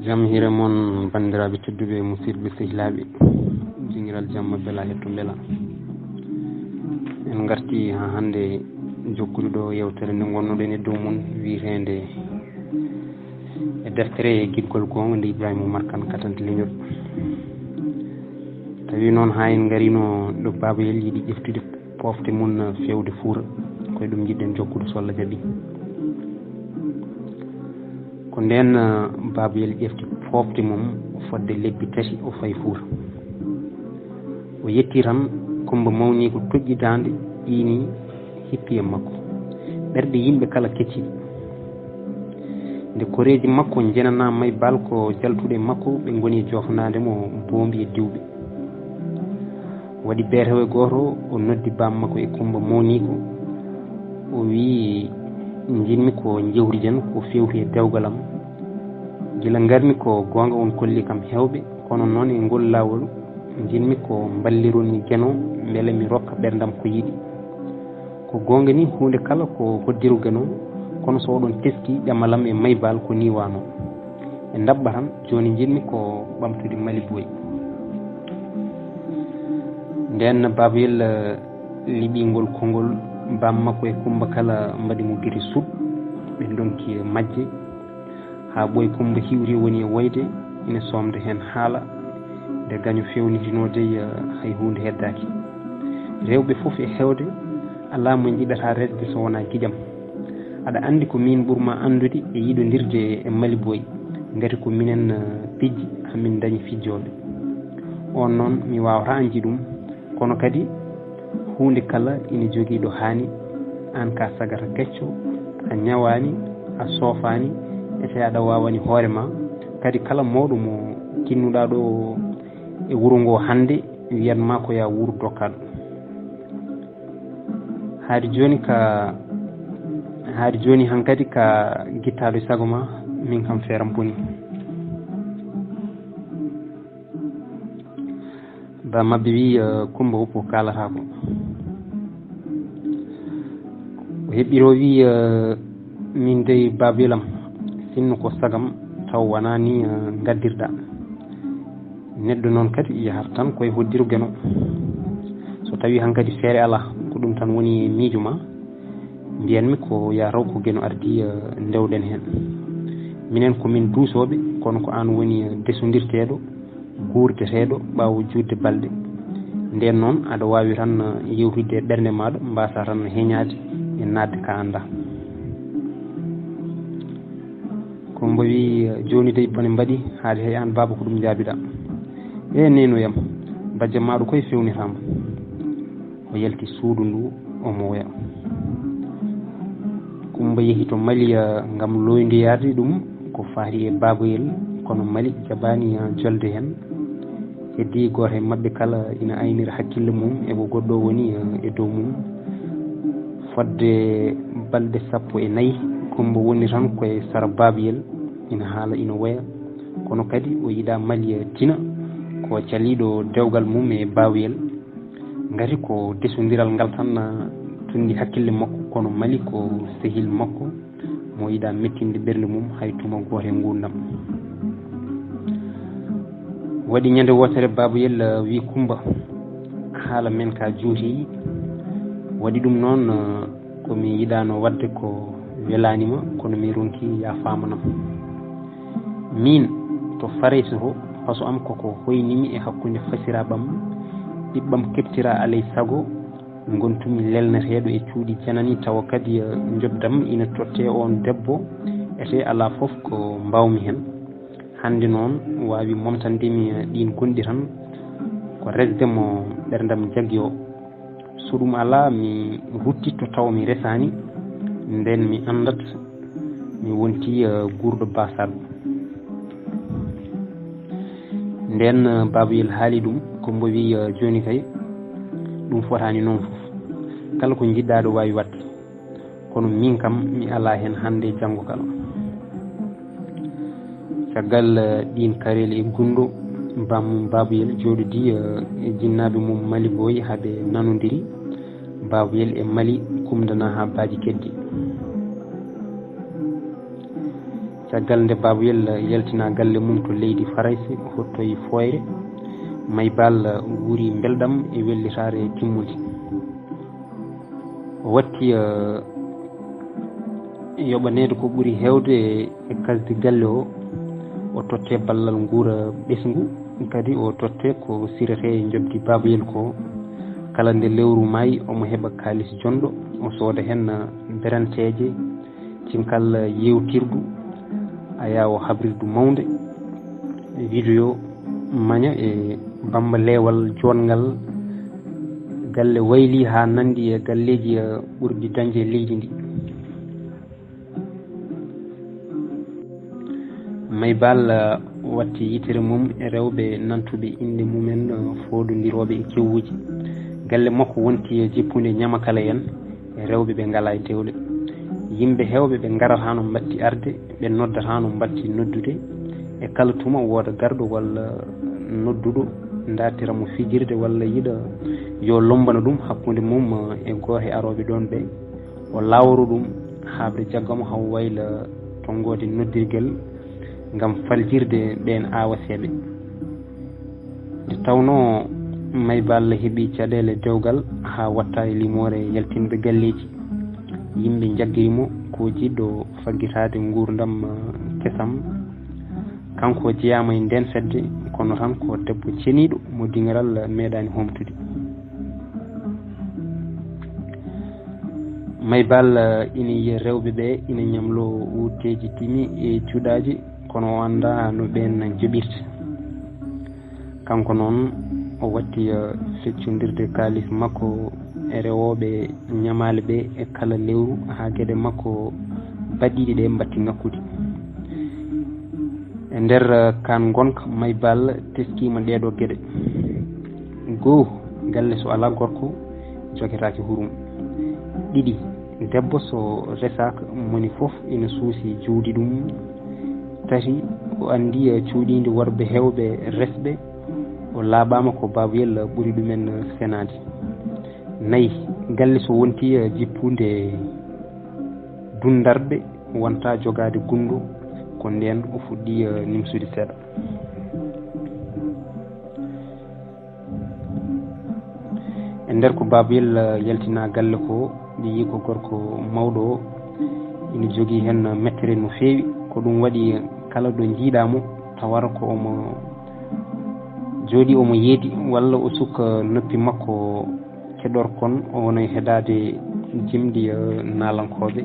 jam hire mon bandiraɓe tedduɓe musidɓe sehilaɓe jingiral jamma bela hetto beela en garti ha hande jokkude ɗo yewtere nde gonnoɗen e dow mum wiitede e deftere guiɗgol gonga nde Ibrahima Oumar Kane katante leñol tawi noon ha en garino ɗo babayel yiiɗi ƴeftude pofte mum fewde Fouta koye ɗum jiɗɗen jokkude so Allah jaaɓi ko nden babayel ƴefti pofte mum fodde lebbi tati o fayi Fouta o yetti tan Coumba mawni ko toƴƴitade ƴiini hippi e makko ɓerɗe yimɓe kala kecciɗi nde koreji makko jenana may bal ko jaltuɗe e makko ɓe goni jofnademo boombi e diwɓe waɗi beetewo goto o noddi bammakko e Coumba mawni ko o wi jinmi ko jewtiɗen ko fewti e dewgalam gila garmi ko gonga on kolli kam hewɓe kono noon e ngol lawol jinmi ko ballironi gueno beele mi rokka ɓerdam ko yiiɗi ko gonga ni hunde kala ko hoddiru gueno kono so oɗon teski ƴamalam e maybal ko ni wano e dabɓa tan joni jinmi ko ɓamtude Mali Boye nden babayel liiɓi ngol konngol bammakko e Coumba kala mbaɗi mo guite suuɗ ɓe donki majje ha ɓooy Coumba hiwri woni e woyde ina somda hen haala nde gaño fewnitinode hay hunde heddaki rewɓe foof e hewde ala mo jiɗata resde so wona guiƴam aɗa andi ko min ɓurma andude e yiɗodirde e Mali Boye gati ko minen pijji hamin dañi fijjoɓe on noon mi wawata anji ɗum kono kadi hunde kala ina jogui ɗo hani an ka sagata kecco a ñawani a soofani ete aɗa wawani hoorema kadi kala mawɗo mo kinnuɗa ɗo e wuuro ngo hande wiyatma ko ya wuuro dokkaɗo haade joni hankkadi ka guittaɗo e saago ma min kam feeram boni ba mabɓe wi Coumba woppo kalata ko o heɓɓiro wi min dey babelam sinno ko sagam taw wona ni gaddirɗa neɗɗo noon kadi yahata tan koye hoddiru gueno so tawi hankkadi feere ala ko ɗum tan woni miijo ma mbiyanmi ko ya raw ko gueno ardi dewɗen hen minen komin duusoɓe kono ko an woni desodirteɗo guurdeteɗo ɓawo judde balɗe nden noon aɗa wawi tan yewtidde e ɓernde maɗa mbasa tan heeñade e nadde ka anda Coumba wi joni dey bone mbaɗi haade hay an baba ko ɗum jaabiɗa e nenoyam bajja maɗo koye fewnitama o yalti suudu ndu omo woya Coumba yeehi to Mali gam loynoyade ɗum ko faati e babayel kono Mali jaɓani jolde hen heddi goto e mabɓe kala ina aynira hakkille mum eko goɗɗo woni e dow mum fodde balɗe 14 Coumba woni tan koye sara babayel ina haala ina woya kono kadi o yiiɗa Mali tina ko caliɗo dewgal mum e babayel gati ko desodiral ngal tan tundi hakkille makko kono Mali ko sehil makko mo yiiɗa mettinde ɓernde mum hay tuma goto e gurdam waɗi ñande wotere babayel wi Coumba haala men ka juuti waɗi ɗum noon komi yiɗano wadde ko welanima kono mi ronki ya famanam min to Fareysa to faso am koko hoynimi e hakkude fasiraɓam ɓiɓɓam keɓtira alay saago gontumi lelneteɗo e cuuɗi janani tawa kadi joddam ina totte on debbo ete ala foof ko mbawmi hen hande noon wawi momtandemi ɗin gonɗi tan ko resdemo ɓerdam jaggi o so ɗum ala mi ruttitto taw mi resani nden mi andat mi wonti guurɗo basaɗo nden babayel haali ɗum Coumba wi joni kay ɗum fotani noon foof kala ko jiɗɗa ɗo wawi wadde kono min kam mi ala hen hande janggo kala caggal ɗin karele e gunɗo bammum babayel joɗodi e jinnaɓe mum Mali Boye haaɓe nanodiri babayel e Mali kumdana ha baaji keddi caggal nde Baboyel yaltina galle mum to leydi Farayse hottoye Foyre Maybal wuri beldam e wellitare timmude o watti yoɓanede ko ɓuuri hewde e kasde galle o totte ballal nguura ɓesgu kadi o totte ko sirete e jobdi Baboyel ko kala nde lewru maayi omo heɓa kalis jonɗo o sooda hen beranteje cinkal yewtirdu aya o habrirdu mawde vidéo maña e bamba lewal jonngal galle wayli ha nandi e galleji ɓurɗi dañde leydi ndi Maybal watti yitere mum e rewɓe nantuɓe inde mumen foododiroɓe e kewuji galle makko wonti e jippude ñamakala en e rewɓe ɓe ngala e dewle yimɓe hewɓe ɓe garata no mbatti arde ɓe noddata no mbatti noddude e kala tuma wooda garɗo walla nodduɗo dartiramo fijirde walla yiɗa yo lombana ɗum hakkude mum e goohe aroɓe ɗon ɓe o lawru ɗum haɓre jaggamo haw wayla tongode noddirguel ngam faljirde ɓen awaseɓe nde tawno Maybal heeɓi caɗele dewgal ha watta e limore yaltinde galleji yimɓe jaggirimo ko jiɗɗo faggitade gurdam kesam kanko jeyama e nden fedde kono tan ko debbo ceniɗo mo dingiral meeɗani homtude Maybal ina yiya rewɓe ɓe ina ñamlo wutteji timi e cuuɗaji kono o anda no ɓen joɓirta kanko noon o watti feccodirde kalis makko e rewoɓe ñamale ɓe e kala lewru ha gueɗe makko baɗiɗe ɗe mbatti ngakkude e nder kan gonka Maybal teskima ɗeɗo gueɗe goho galle so ala gorko joguetake hurum ɗiɗi debbo so resaka moni foof ina suusi juudi ɗum tati o andi cuuɗide worɓe hewɓe resɓe o laaɓama ko Baboyel ɓuuri ɗumen senade nayyi galle so wonti jippude dundarɓe wonta jogade gundu ko nden o fuɗɗi nimsude seeɗa e nder ko Baboyel yaltina galle ko ɗi yi ko gorko mawɗo o ina jogui hen mettere no fewi ko ɗum waɗi kala ɗo jiiɗamo tawara ko omo jooɗi omo yeedi walla o sukka noppi makko keɗorkon o wona heɗade jimɗi nalankoɓe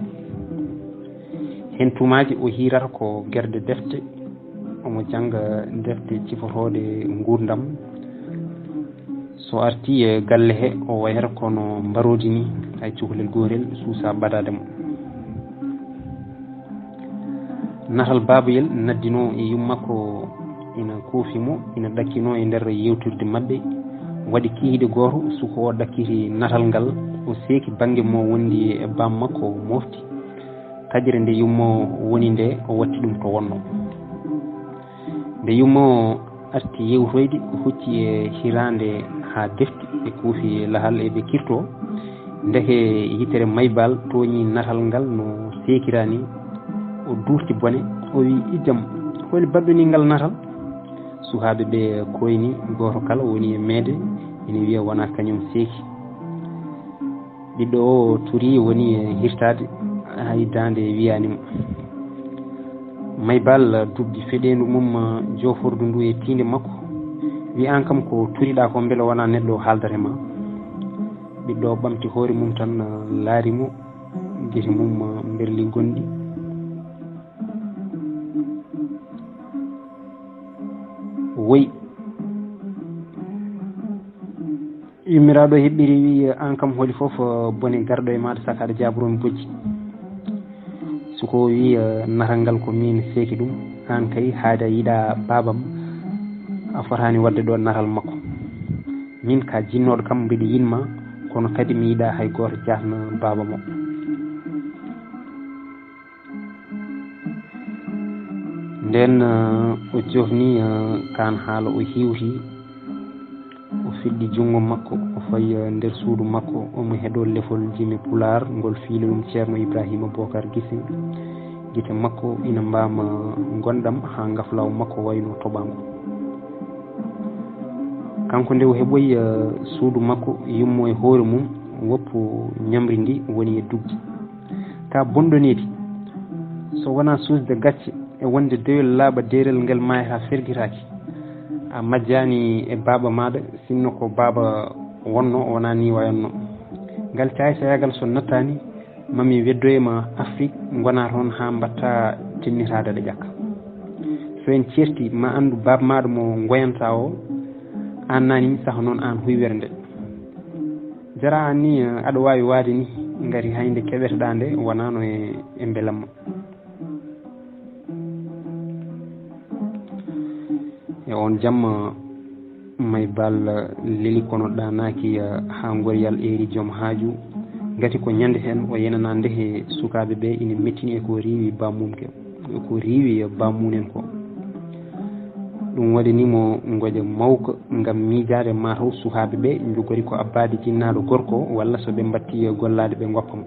hen tumaji o hirata ko guerde defte omo jangga defte cifotode gurdam so arti e galle he o wayata kono mbarodi ni hay cukalel gorel suusa baɗade mo natal Baboyel naddino e yummakko ina kuufimo ina ɗakkino e nder yewtirde mabɓe waɗi kihiɗe goto suko o ɗakkiti natal ngal o seeki banggue mo wondi e bam makko o mofti tajire nde yummo woni nde o watti ɗum to wonno nde yummo arti yewtoyde o hocci e hirande ha defti e kuufi lahal eɓe kirto ndeke yitere Maybal toñi natal ngal no seekirani o durti bone o wi ijam holi baɗɗoni ngal natal sukaɓe ɓe koyni goto kala woni e meede ina wiya wona kañum seeki ɓiɗɗo o turi woni e hirtade hay dande wiyanimo Maybal dubbi feɗendu mum jofordu ndu e tinde makko wi an kam ko turiɗa ko beele wona neɗɗo haaldata ma ɓiɗɗo o ɓamti hoore mum tan laarimo guete mum berli gonɗi woyi yummiraɗo heɓɓiri wi an kam hooli foof bone garɗo e maɗa saka aɗa jaburomi bojji suko wi natal ngal ko min seeki ɗum an kay haade a yiiɗa babam a fotani wadde ɗo natal makko min ka jinnoɗo kam mbiɗa yinma kono kadi mi yiiɗa hay goto jahna baba mo nden o jofni kan haala o hiwti o fiɗɗi jungo makko o fayi nder suudu makko omo heeɗo lefol jimi pular ngol fiili ɗum ceerno Ibrahima Bocar Guissé gite makko ina mbama gondam ha gaflaw makko wayno toɓango. kanko nde o heɓoyi suudu makko yummo e hoore mum woppu ñamri ndi woni e duggi ka bondonedi so wona suusde gacce e wonde dewel laaɓa derel ngel mayata ferguitaki a majjani e baaba maɗa sinno ko baaba wonno wona ni wayanno ngal caysayagal so nattani mami weddoyema Afrique gona toon ha mbatta tinnitade ɗe ƴakka so en certi ma andu baaba maɗa mo goyanta o an nani saaha noon an huywere nde jara an ni aɗa wawi waade ni gari hayde keɓeteɗa nde wonano e beelamma. e on jamma may bal leli kono ɗanaki ha goriyal eri joom haaju gati ko ñande hen o yenana ndehe sukaɓe ɓe ina mettini e ko riwi bammunke ko riwi bammunen ko ɗum waɗanimo goƴa mawka gam miijade mataw sukaɓe ɓe jogori ko abbade jinnaɗo gorko walla so ɓe batti gollade ɓe goppamo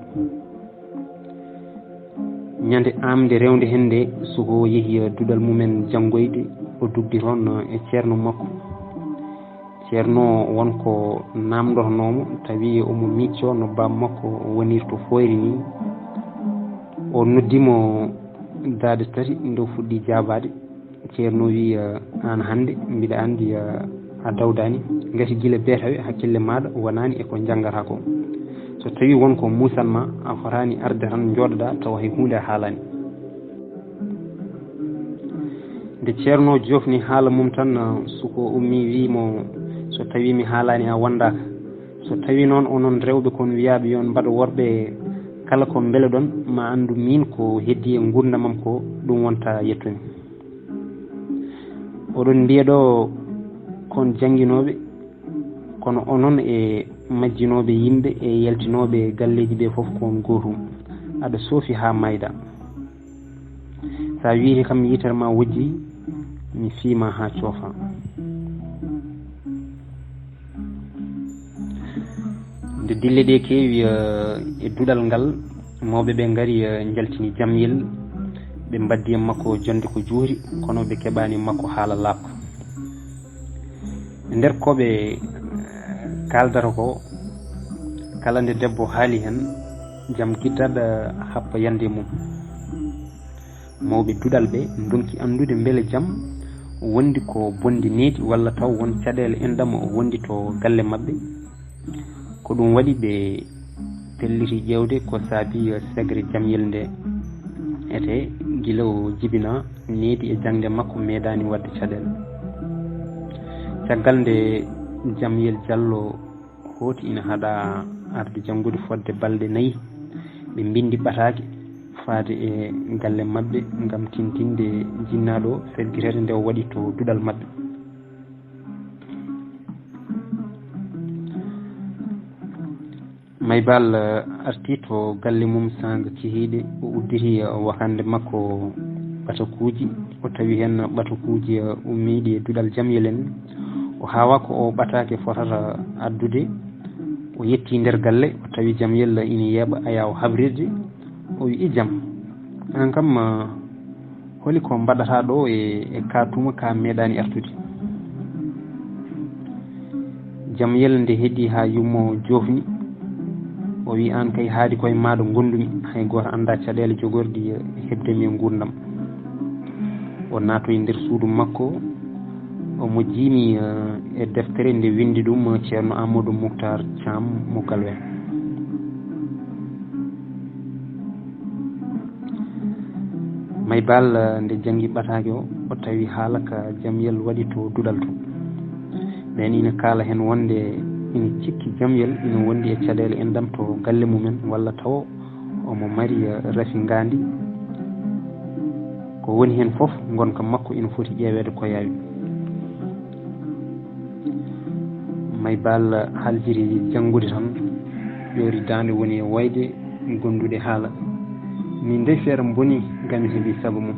ñande amde rewde hen nde soko yeehi duɗal mumen janggoyde o dugdi toon e ceerno makko ceerno wonko namdotonomo tawi omo micco no bam makko wonirto foyri ni o noddimo daade tati nde fuɗɗi jabade ceerno wi an hande mbiɗa andi a dawdani gati guila beetawe hakkille maɗa wonani eko janggata ko so tawi wonko musanma a fotani arde tan joɗoɗa tawa hay hunde a haalani nde ceerno jofni haala mum tan suko ummi wimo so tawi mi haalani a wondaka so tawi noon onon rewɓe kon wiyaɓe yon mbaɗa worɓe kala ko beele ɗon ma andu min ko heddi e gurdamam ko ɗum wonta yettumi oɗon mbiyaɗo kon jangguinoɓe kono onon e majjinoɓe yimɓe e yaltinoɓe galleji ɓe foof kon gotum aɗa soofi ha mayda sa wiiti kam yitere ma wojji mi fiima ha coofa nde dille ɗe keewi e duɗal ngal mawɓe ɓe gaari jaltini Jamyel ɓe mbaddi e makko jonde ko juuri kono ɓe keɓani makko haala laaɓka nder koɓe kaldata ko kala nde debbo haali hen jaam guittaɗo happa yande mum mawɓe duɗal ɓe donki andude beele jaam wondi ko bondi needi walla taw won caɗele enɗam wondi to galle mabɓe ko ɗum waɗi ɓe pelliti ƴewde ko saabi segre Jamyel nde ete guila o jibina needi e jangde makko meeɗani wadde caɗele caggal nde Jamyel Diallo hooti ina haɗa arde janggude fodde balɗe 4 ɓe bindi ɓatake faade e galle mabɓe gam tintinde jinnaɗo ferguirede nde o waɗi to duɗal mabɓe Maybal arti to galle mum sanga cihiɗe o udditi wakande makko ɓatakuji o tawi hen ɓatakuji ummiɗi e duɗal Jamyel en o hawa ko o ɓatake fotata addude o yetti nder galle o tawi Jamyel ina yeeɓa aya o habrirde o wi ijam an kam holi ko mbaɗata ɗo e ka tuma ka meeɗani artude Jamyel nde heddi ha yummo jofni o wi an kay haadi koye maɗa gondumi hay goto anda caɗele jogorɗi hebdemi e gurdam o natoye nder suudu makko omo jiimi e deftere nde windi ɗum ceerno Amadou Mouhtar Thiam mo Galwel Maybal nde jangi ɓatake o tawi haala ka Jamyel waɗi to duɗal to ɓen ina kaala hen wonde ina cikki Jamyel ina wondi e caɗele enɗam to galle mumen walla taw omo mari rafi ngandi ko woni hen foof gonka makko ina foti ƴeewede ko yawi Maybal haljiri janggude tan ƴori dande woni e wayde gondude haala min nde feere boni gami heeɓi saabu mum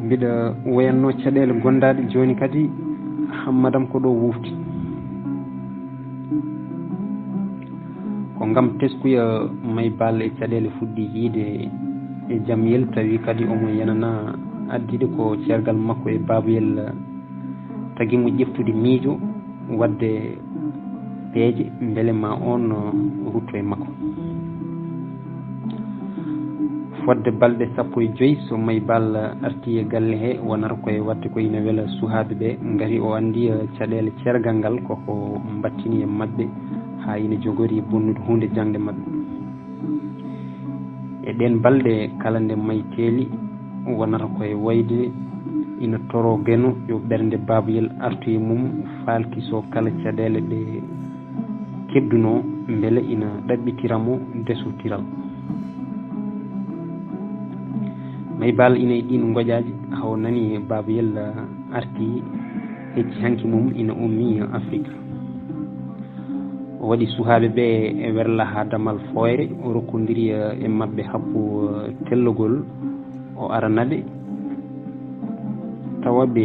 mbiɗa wayanno caɗele gondaɗe joni kadi hammadam ko ɗo wufti ko gam teskuya Maybal e caɗele fuɗɗi yiide e jamyel tawi kadi omo yanana addide ko cergal makko e baboyel tagimo ƴeftude miijo wadde peeje beele ma on rutto e makko fodde balɗe 15 so Maybal arti e galle he wonata koye wadde ko ina weela suhaaɓe ɓe ngari o andi caɗele cergal ngal koko battini e mabɓe ha ina jogori bonnude hunde jangde mabɓe e ɗen balɗe kala nde may teeli wonata koye wayde ina toro beno yo ɓernde baboyel artu e mum falki so kala caɗele ɗe kebduno beele ina ɗaɓɓitiramo desotiral Maybal ina e ɗin goƴaji haw nani baboyel arti hecci hanki mum ina ummi Afrique o waɗi suhaaɓe ɓe e werla ha damal foyre o rokkodiri e mabɓe happu tellugol o aranaɓe tawa ɓe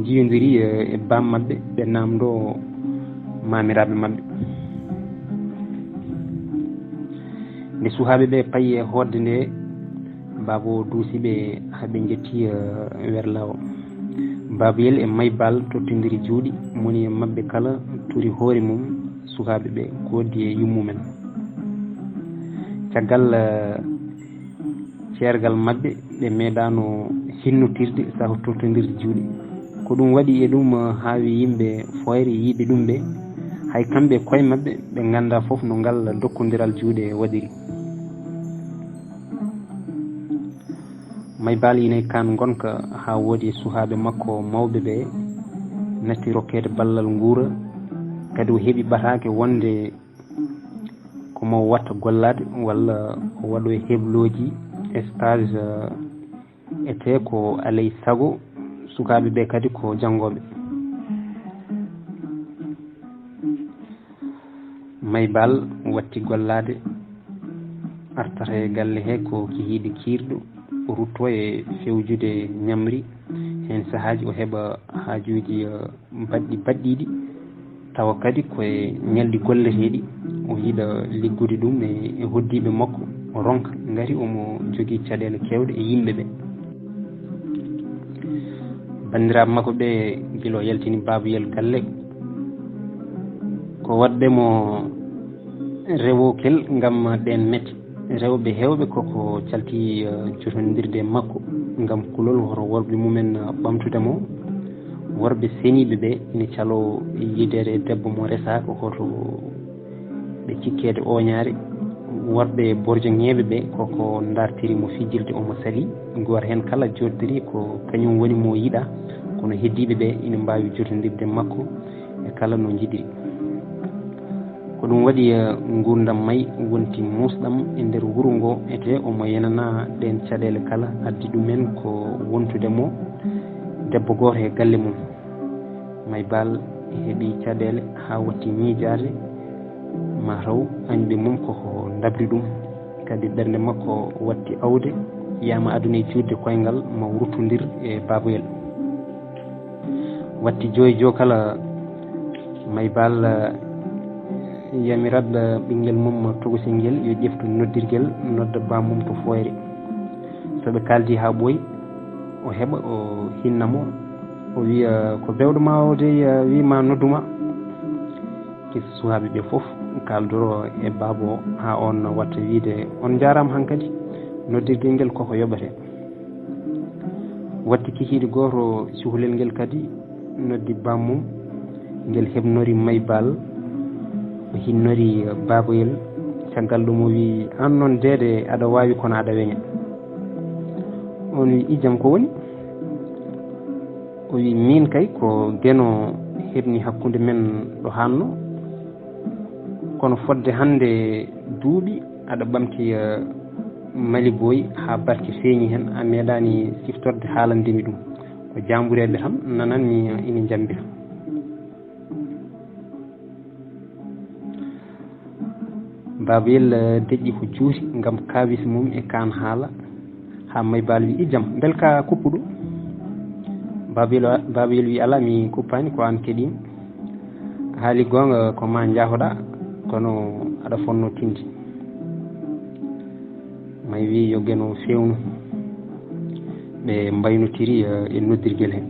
jiyodiri e bam mabɓe ɓe namdo mamiraɓe mabɓe nde suhaaɓe ɓe payi e hodde nde babo duusiɓe haɓe jetti werla o baboyel e Maybal tottodiri juuɗe moni e mabɓe kala turi hoore mum suhaaɓe ɓe koddi e yummumen caggal ceergal mabɓe ɓe meeɗano hinnotirde saho tottodirde juuɗe ko ɗum waɗi e ɗum haawi yimɓe foyre yiiɓe ɗum ɓe hay kamɓe koye mabɓe ɓe ganda foof no ngal dokkodiral juuɗe waɗiri Maybal ina kan gonka ha woodi suhaaɓe makko mawɓe ɓe natti rokkede ballal nguura kadi o heeɓi ɓatake wonde komo watta gollade walla o waɗo e hebloji stage ete ko alay sago sukaɓe ɓe kadi ko janggoɓe Maybal watti gollade artata e galle he ko kihiɗe kirɗo o rutto e fewjude ñamri hen sahaji o heɓa haajuji baɗɗiɗi tawa kadi koye ñalɗi golleteɗi o yiiɗa liggude ɗum e hoddiɓe makko o ronka gari omo jogui caɗele kewɗe e yimɓeɓe bandiraɓe makko ɓe guila o yaltini baboyel galle ko waɗɓemo rewokel gam ɗen mette rewɓe hewɓe koko calti jotodirde makko gam kulol hoto worɓe mumen ɓamtudemo worɓe seniɓe ɓe ina calo yidere debbo mo resaka hoto ɓe cikkede oñare worɓe borjoŋeɓe ɓe koko dartirimo fijirde omo sali goto hen kala joddiri ko kañum woni mo yiiɗa kono heddiɓe ɓe ina mbawi jotodirde makko e kala no jiɗiri ko ɗum waɗi gurdam may wonti musɗam e nder wuuro ngo ete omo yenana ɗen caɗele kala addi ɗumen ko wontudemo debbo goto e galle mum Maybal heeɓi caɗele ha watti miijade mataw añɓe mum koko dabri ɗum kadi ɓernde makko watti awde yama aduna e juutde koyngal ma wurtodir e baboyel watti joyi kala Maybal yamirat ɓinguel mum togosel ngel yo ƴeftu noddirguel nodda bamum to foyre soɓe kaldi ha ɓooyi o heɓa o hinnamo o wiya ko bewɗoma o de wima nodduma kisa sukaɓe ɓe foof kaldoro e baabo ha on watta wiide on jarama hankkadi noddirguel ngel koko yoɓete watti kikiɗe goto cuhlel ngel kadi noddi bammum ngel heɓnori Maybal o hinnori baboyel caggal ɗum o wi an noon deede aɗa wawi kono aɗa weña on wi ijam ko woni o wi min kay ko gueno heɓni hakkude men ɗo hanno kono fodde hande duuɓi aɗa ɓamti Mali Boy ha barke feeñi hen a meeɗani siftorde haalandemi ɗum ko jambureɓe tan nananmi ina jambita baboyel deƴƴi ko juuti gam kawis mum e kan haala ha Maybal wi ijam bel ka kuppuɗo baboyel wi ala mi kuppani ko an keeɗimi haali gonga ko ma jaahoɗa kono aɗa fonno tinde may wi yo geno fewnu ɓe mbaynotiri e noddirguel he.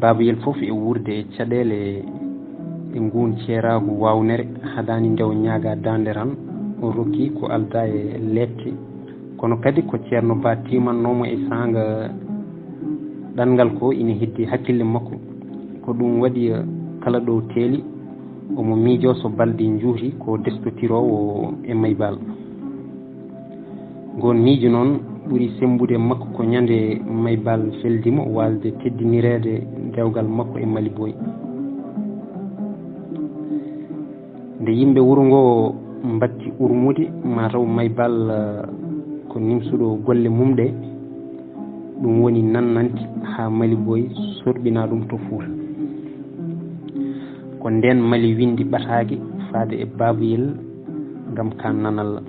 babayel fof e wurde e caɗele e ngun ceeragu wawnere haɗani ndew ñaaga dande tan o rokki ko alda e lette kono kadi ko ceerno ba timannomo e sanga ɗanngal ko ina heddi hakkille makko ko ɗum waɗi kala ɗo teeli omo miijo so balɗe juuti ko destotirowo e maybal gon miijo noon ɓuri sembude makko ko ñande maybal feldima walde teddinirede dewgal makko e Mali Boye. nde yimɓe wuro ngo mbatti urmude mataw maybal ko nimsuɗo golle mum ɗe ɗum woni nannanti ha Mali Boye sorɓina ɗum to Fuuta ko nden Mali windi ɓataki faade e babayel ngam ka nanalla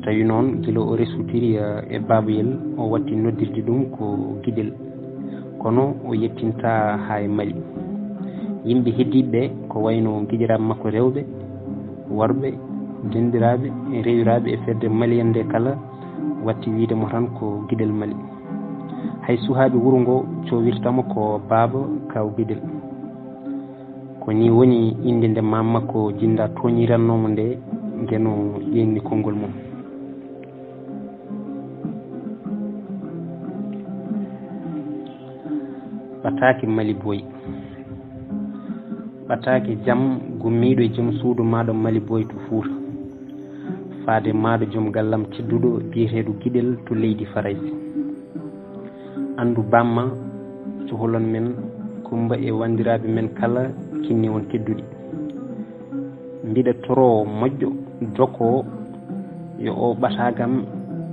tawi noon gila o resutiri e babayel o watti noddirde ɗum ko guiɗel kono o yettinta ha e Mali yimɓe heddiɓe ko wayno guiƴiraɓe makko rewɓe worɓe dendiraɓe e rewiraɓe e fedde malien nde kala watti wiidemo tan ko guiɗel Mali hay suhaaɓe wuro ngo cowirtamo ko baaba kaw guiɗel ko ni woni inde nde mam makko jinda toñirannomo nde ngeno ƴenni konngol mum. ɓataki Mali Boye ɓataki jam gummiɗo e joom suudu maɗo Mali Boye to Fuuta faade maɗo joom gallam tedduɗo biyeteɗo guiɗel to leydi Faraysi andu bamma cuholon men Kumba e wandiraɓe men kala kinni on tedduɗi mbiɗa toro moƴƴo doko yo o ɓatagam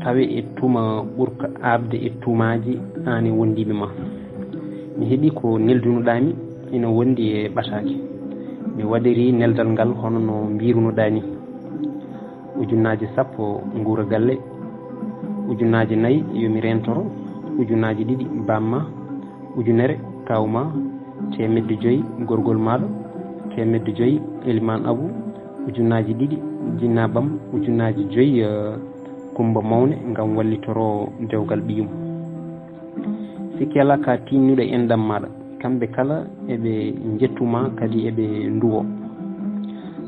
tawe e tuma ɓurka abde e tumaji an e wondiɓe ma mi heeɓi ko neldunoɗami ina wondi e ɓataki mi waɗiri neldal ngal hono no mbirunoɗani ujunnaje 10 nguura galle ujunnaje 4 yomi rentoro ujunnaje 2 bamma ujunere kawma 500 gorgol maɗo 500 Eliman Abou ujunnaje 2 jinnabam ujunnaje 5 Kumba mawne ngam wallitoro dewgal ɓiyum sikki ala ka tinnuɗo endam maɗa kamɓe kala eɓe jettuma kadi eɓe nduwo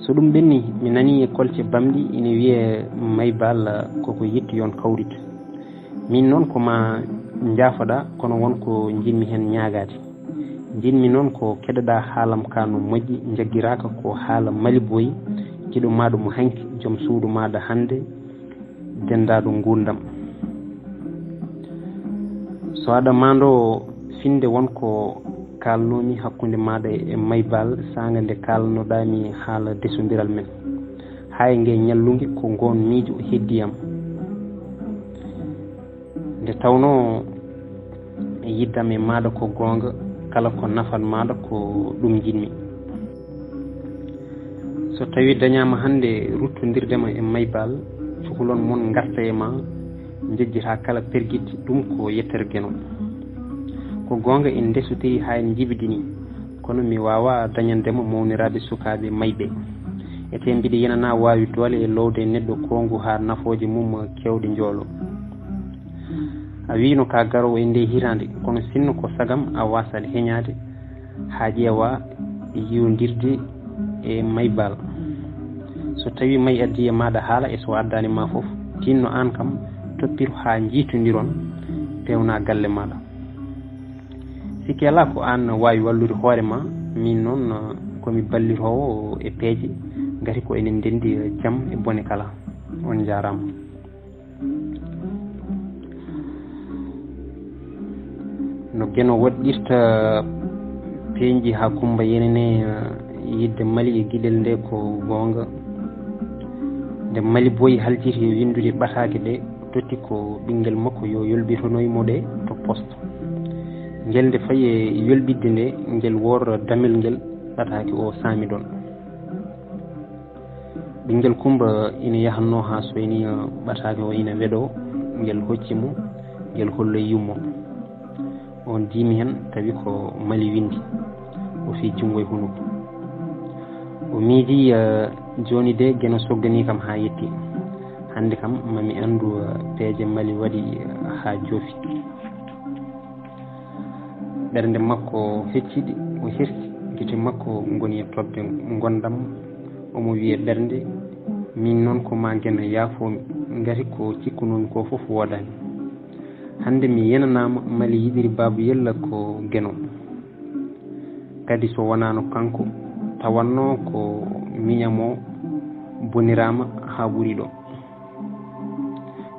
so ɗum ɓenni mi nani e kolce bamɗi ina wiye maybal koko yetti yon kawrit min noon koma jaafoɗa kono wonko jinmi hen ñagade jinmi noon ko keɗoɗa haalam ka no moƴƴi jagguiraka ko haala Mali Boye jiɗo maɗo mo hanki joom suudu maɗa hande dendaɗo gurdam so aɗa mando finde wonko kalnomi hakkude maɗa e maybal sanga nde kalnoɗami haala desodiral men hay ngue ñallugue ko gon miijo heddiyam nde tawno yiddam e maɗa ko gonga kala ko nafan maɗa ko ɗum jinmi so tawi dañama hande ruttodirɗema e maybal cukalon mon garta e ma jejjita kala perguitti ɗum ko yettere gueno ko gonga en desutiri ha en jibidini kono mi wawa dañandema mawniraɓe sukaɓe mayɓe ete mbiɗa yenana wawi doole e lowde neɗɗo kongu ha nafoje mum kewɗe joolo a wino ka garowo e nde hirande kono sinno ko sagam a wasade heñade ha ƴeewa yiwodirde e maybal so tawi may addi e maɗa haala e so addani ma foof tinno an kam toppiru ha jiitodiron pewna galle maɗa sikki ala ko an wawi wallude hoorema min noon komi ballitowo e peeje gati ko enen dendi jaam e bone kala on jarama no gueno woɗɗirta peeji ha Kumba yenene yidde Mali e guiɗel nde ko gonga nde Mali Boye haljiti windude ɓataki ɗe totti ko ɓinguel makko yo yolɓitonoymo ɗe to poste ngel nde fayi e yolɓidde nde ngel wor damel ngel ɓataki o saami ɗon ɓinguel Kumba ina yahanno ha soyni ɓataki o ina weɗo ngel hoccimo ngel holloy yummo on diimi hen tawi ko Mali windi o fi jungo e hunuko o miidi joni de gueno soggani kam ha yetti hande kam mami andu peeje Mali waɗi ha joofi ɓernde makko fecciɗi o hirsi gite makko goni e tobde gondam omo wiye ɓernde min noon ko ma guena yaafomi gati ko cikkunomi ko foof wodani hande mi yenanama Mali yiɗiri Babou Yella ko gueno kadi so wonano kanko tawanno ko miñamo bonirama ha ɓuuri ɗo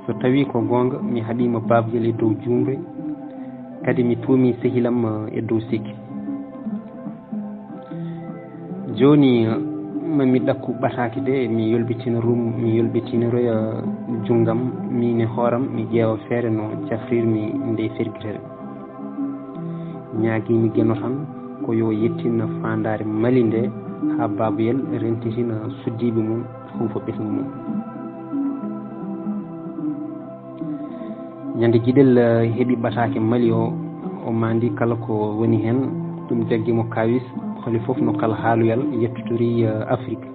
so tawi ko gonga mi haɗima Babou Yella e dow jumre kadi mi tuumi sehilam e dow sikki joni mami ɗakku ɓataki de mi yolɓitinoroya junggam min e hooram mi ƴeewa feere no jafrirmi nde ferguitere ñaaguimi gueno tan ko yo yettina fandare Mali nde ha Babou Yella rentitina suddiɓe mum huufa ɓesgu mum ñande guiɗel heeɓi ɓatake Mali o mandi kala ko woni hen ɗum jaggimo kawis holi foof no kala haaluyal yettotori Afrique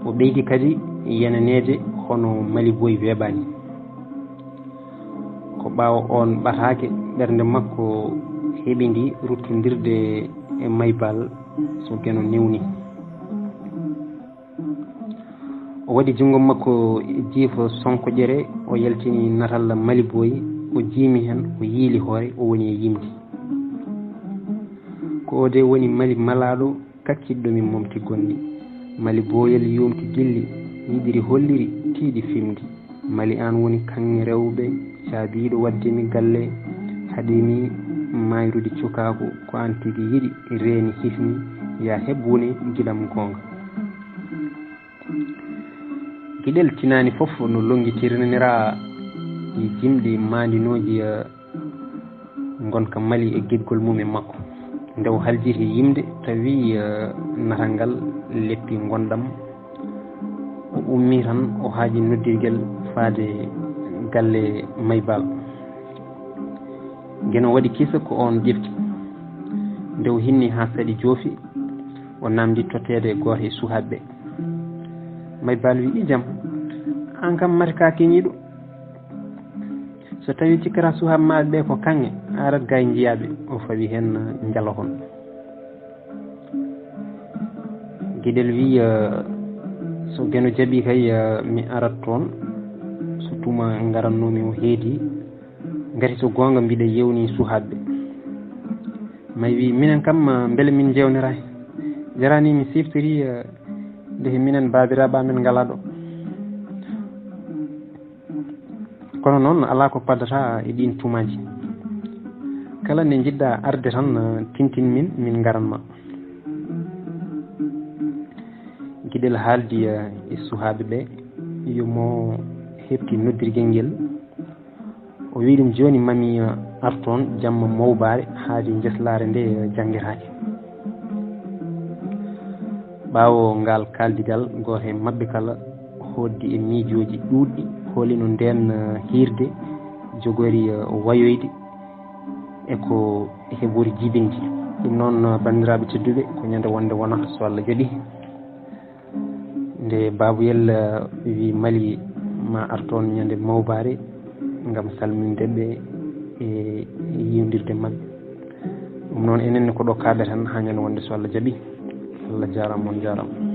o ɓeydi kadi yenanede hono Mali boyi weeɓani ko ɓaawa on ɓatake ɓernde makko heeɓi ndi ruttodirde e maybal so gueno newni o waɗi jungo makko jiifa sonko ƴere o yaltini natal Mali boyi o jiimi hen o yiili hoore o woni e yimde ko o de woni Mali malaɗo kakkiɗɗomi momti gonɗi Mali boyel yumti dilli yiɗiri holliri tiiɗi fimdi Mali an woni kanŋe rewɓe caabiɗo waddemi galle haɗimi mayrude cukaku ko an tigi yiɗi reeni hifni ya heɓwone giɗam gonga guiɗel tinani foof no longitirinira e jimɗi mandinoji gonka Mali e guiɗgol mum e makko nde o haljiti yimde tawi natal ngal leppi gondam o ummi tan o haaji noddirguel faade galle maybal gueno waɗi kisa ko on ƴefti nde o hinni ha saɗi joofi o namdi tottede goto e suhaɓeɓe maybal wi ijam an kam mati ka keñiɗo so tawi cikkata suhaɓe maɓe ɓe ko kanŋe arat gay jiyaɓe o fawi hen jalahon gueɗel wi so gueno jaaɓi kay mi arat toon so tuma garannomi o heedi gati so gonga mbiɗa yewni suhaɓeɓe may wi minen kam beele min jewnirani jarani mi siftori nde minen babiraɓe amen ngala ɗo kono noon ala ko paddata e ɗin tumaji kala nde jiɗɗa arde tan tintin min garanma guiɗel haaldi e suhaɓeɓe yomo hefti noddirguel ngel o wi ɗum joni mami arton jamma mawbare haadi jeslare nde jangguiraki ɓawo ngal kaldigal goto e mabɓe kala hoddi e miijoji ɗuɗɗi holino nden hirde jogori wayoyde eko heɓori jibinji ɗum noon bandiraɓe tedduɓe ko ñande wonde wona so Allah jaaɓi nde Babou Yella wi Mali ma arton ñande mawbare gam salmindeɓe e yiwdirde mabɓe ɗum noon enenne ko ɗo kaɗa tan ha ñande wonde so Allah jaaɓi Allah jarama on jarama